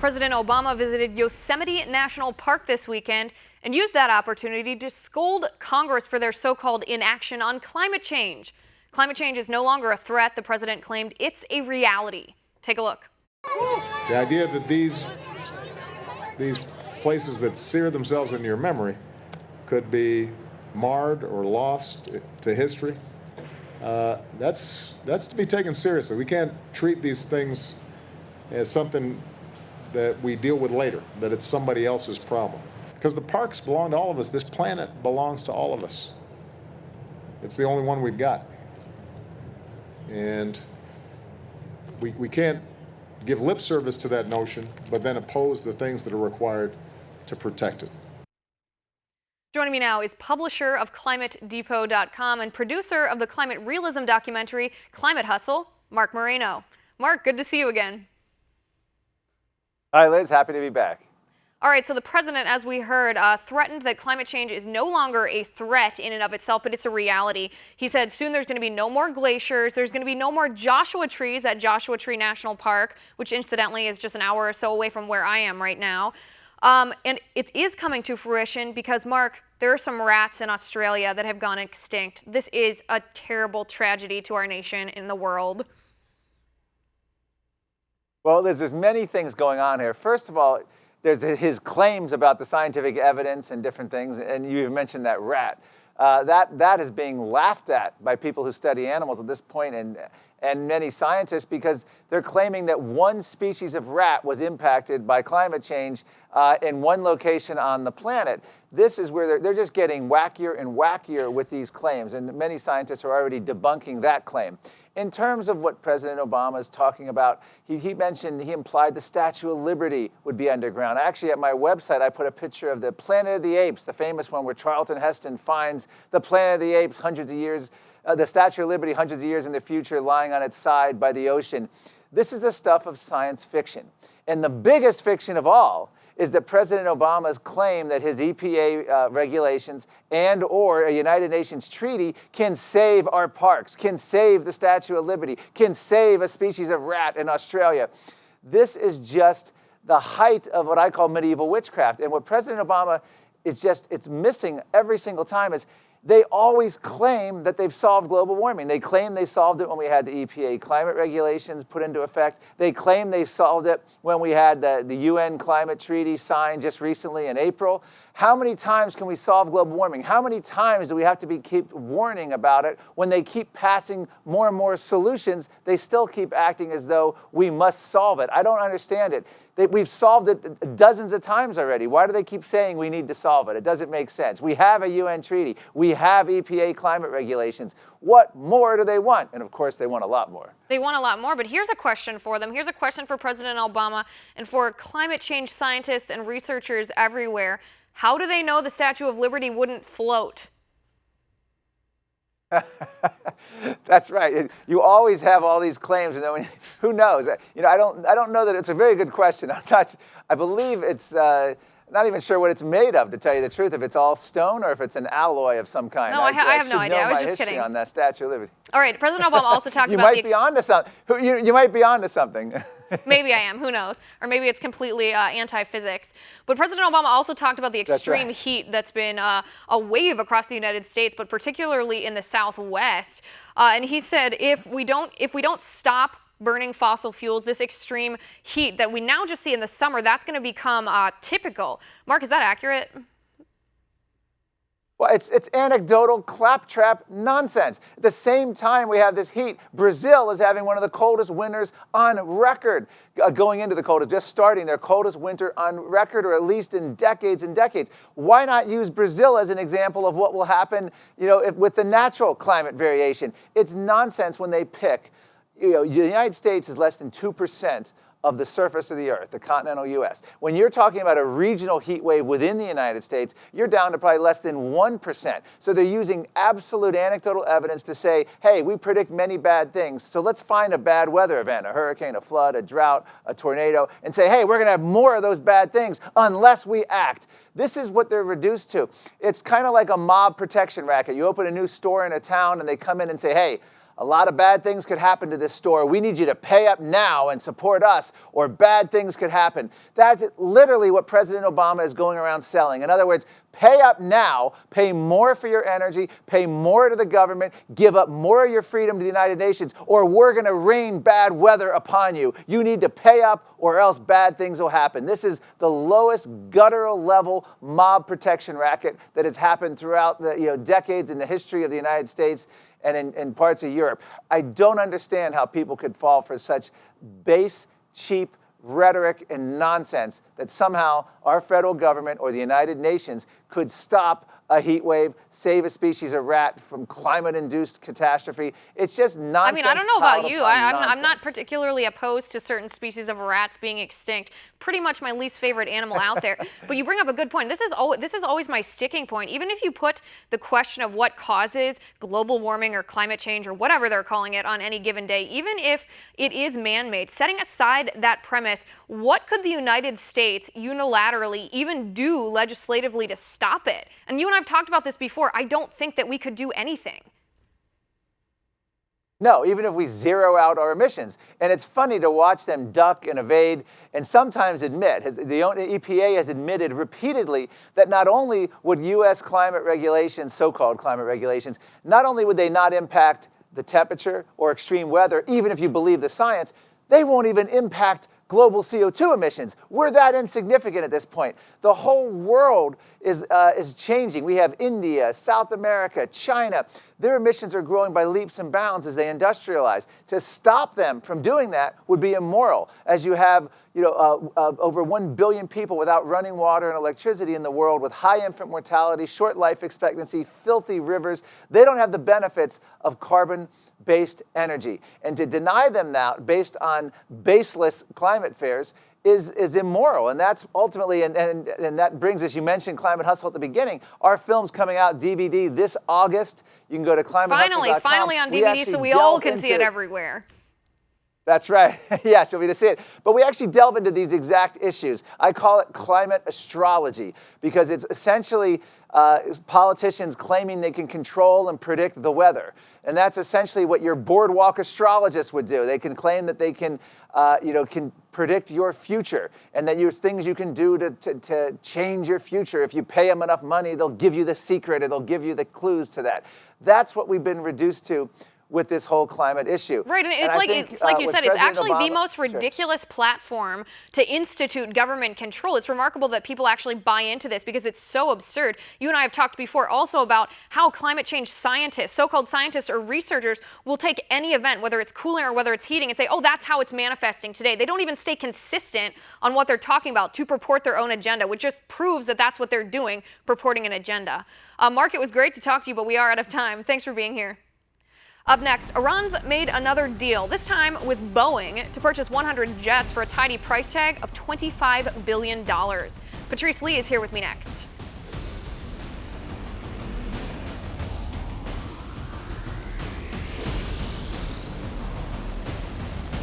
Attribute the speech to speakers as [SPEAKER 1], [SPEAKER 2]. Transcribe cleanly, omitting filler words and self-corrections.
[SPEAKER 1] President Obama visited Yosemite National Park this weekend and used that opportunity to scold Congress for their so-called inaction on climate change. Climate change is no longer a threat, the president claimed. It's a reality. Take a look.
[SPEAKER 2] The idea that these places that sear themselves into your memory could be marred or lost to history, that's to be taken seriously. We can't treat these things as something that we deal with later, that it's somebody else's problem. Because the parks belong to all of us. This planet belongs to all of us. It's the only one we've got. And we can't give lip service to that notion, but then oppose the things that are required to protect it.
[SPEAKER 1] Joining me now is publisher of ClimateDepot.com and producer of the climate realism documentary, Climate Hustle, Mark Morano. Mark, good to see you again.
[SPEAKER 3] Hi, Liz. Happy to be back.
[SPEAKER 1] All right, so the president, as we heard, threatened that climate change is no longer a threat in and of itself, but it's a reality. He said soon there's going to be no more glaciers, there's going to be no more Joshua trees at Joshua Tree National Park, which incidentally is just an hour or so away from where I am right now. And it is coming to fruition because, Mark, there are some rats in Australia that have gone extinct. This is a terrible tragedy to our nation and the world.
[SPEAKER 3] Well, there's many things going on here. First of all, there's his claims about the scientific evidence and different things, and you mentioned that rat. That is being laughed at by people who study animals at this point, and many scientists, because they're claiming that one species of rat was impacted by climate change in one location on the planet. This is where they're just getting wackier and wackier with these claims, and many scientists are already debunking that claim. In terms of what President Obama is talking about, he implied the Statue of Liberty would be underground. Actually, at my website, I put a picture of the Planet of the Apes, the famous one where Charlton Heston finds the Planet of the Apes hundreds of years, the Statue of Liberty hundreds of years in the future lying on its side by the ocean. This is the stuff of science fiction. And the biggest fiction of all is that President Obama's claim that his EPA regulations and or a United Nations treaty can save our parks, can save the Statue of Liberty, can save a species of rat in Australia. This is just the height of what I call medieval witchcraft. And what President Obama it's missing every single time is they always claim that they've solved global warming. They claim they solved it when we had the EPA climate regulations put into effect. They claim they solved it when we had the UN climate treaty signed just recently in April. How many times can we solve global warming? How many times do we have to keep warning about it when they keep passing more and more solutions? They still keep acting as though we must solve it. I don't understand it. We've solved it dozens of times already. Why do they keep saying we need to solve it? It doesn't make sense. We have a UN treaty. We have EPA climate regulations. What more do they want? And of course, they want a lot more.
[SPEAKER 1] They want a lot more, but here's a question for them. Here's a question for President Obama and for climate change scientists and researchers everywhere. How do they know the Statue of Liberty wouldn't float?
[SPEAKER 3] That's right. You always have all these claims, and then who knows? I don't know that it's a very good question. I believe it's not even sure what it's made of, to tell you the truth. If it's all stone or if it's an alloy of some kind.
[SPEAKER 1] No, I have no idea. I was just kidding.
[SPEAKER 3] On that Statue of Liberty.
[SPEAKER 1] All right. President Obama also talked
[SPEAKER 3] you
[SPEAKER 1] about
[SPEAKER 3] might be onto something. You might be onto something.
[SPEAKER 1] Maybe I am. Who knows? Or maybe it's completely anti-physics. But President Obama also talked about the extreme heat that's been a wave across the United States, but particularly in the Southwest. And he said, if we don't stop burning fossil fuels, this extreme heat that we now just see in the summer, that's going to become typical. Mark, is that accurate?
[SPEAKER 3] Well, it's anecdotal claptrap nonsense. At the same time we have this heat, Brazil is having one of the coldest winters on record, going into the coldest, just starting their coldest winter on record, or at least in decades and decades. Why not use Brazil as an example of what will happen, with the natural climate variation? It's nonsense when they pick. The United States is less than 2% of the surface of the earth, the continental U.S. When you're talking about a regional heat wave within the United States, you're down to probably less than 1%. So they're using absolute anecdotal evidence to say, hey, we predict many bad things, so let's find a bad weather event, a hurricane, a flood, a drought, a tornado, and say, hey, we're going to have more of those bad things unless we act. This is what they're reduced to. It's kind of like a mob protection racket. You open a new store in a town and they come in and say, hey, a lot of bad things could happen to this store. We need you to pay up now and support us, or bad things could happen. That's literally what President Obama is going around selling. In other words, pay up now, pay more for your energy, pay more to the government, give up more of your freedom to the United Nations, or we're going to rain bad weather upon you. You need to pay up or else bad things will happen. This is the lowest guttural level mob protection racket that has happened throughout the decades in the history of the United States and in parts of Europe. I don't understand how people could fall for such base, cheap rhetoric and nonsense that somehow our federal government or the United Nations could stop a heat wave, save a species of rat from climate-induced catastrophe. It's just nonsense.
[SPEAKER 1] I mean, I don't know about you. I'm not
[SPEAKER 3] nonsense.
[SPEAKER 1] particularly opposed to certain species of rats being extinct. Pretty much my least favorite animal out there. But you bring up a good point. This is always my sticking point. Even if you put the question of what causes global warming or climate change or whatever they're calling it on any given day, even if it is man-made, setting aside that premise, what could the United States unilaterally even do legislatively to stop it? And you and I've talked about this before. I don't think that we could do anything.
[SPEAKER 3] No, even if we zero out our emissions. And it's funny to watch them duck and evade and sometimes admit, the EPA has admitted repeatedly that not only would U.S. climate regulations, so-called climate regulations, not only would they not impact the temperature or extreme weather, even if you believe the science, they won't even impact global CO2 emissions. We're that insignificant at this point. The whole world is changing. We have India, South America, China. Their emissions are growing by leaps and bounds as they industrialize. To stop them from doing that would be immoral, as you have over 1 billion people without running water and electricity in the world, with high infant mortality, short life expectancy, filthy rivers. They don't have the benefits of carbon-based energy. And to deny them that based on baseless climate fears is immoral. And that's ultimately, and that brings us, you mentioned Climate Hustle at the beginning. Our film's coming out DVD this August. You can go to climatehustle.com.
[SPEAKER 1] Finally on DVD, so we all can see it everywhere.
[SPEAKER 3] That's right. Yes, you'll be to see it. But we actually delve into these exact issues. I call it climate astrology because it's essentially politicians claiming they can control and predict the weather. And that's essentially what your boardwalk astrologist would do. They can claim that they can predict your future and that things you can do to change your future. If you pay them enough money, they'll give you the secret or they'll give you the clues to that. That's what we've been reduced to with this whole climate issue.
[SPEAKER 1] Right, and it's like you said, it's actually the most ridiculous platform to institute government control. It's remarkable that people actually buy into this because it's so absurd. You and I have talked before also about how climate change scientists, so-called scientists or researchers, will take any event, whether it's cooling or whether it's heating, and say, oh, that's how it's manifesting today. They don't even stay consistent on what they're talking about to purport their own agenda, which just proves that that's what they're doing, purporting an agenda. Mark, it was great to talk to you, but we are out of time. Thanks for being here. Up next, Iran's made another deal, this time with Boeing, to purchase 100 jets for a tidy price tag of $25 billion. Patrice Lee is here with me next.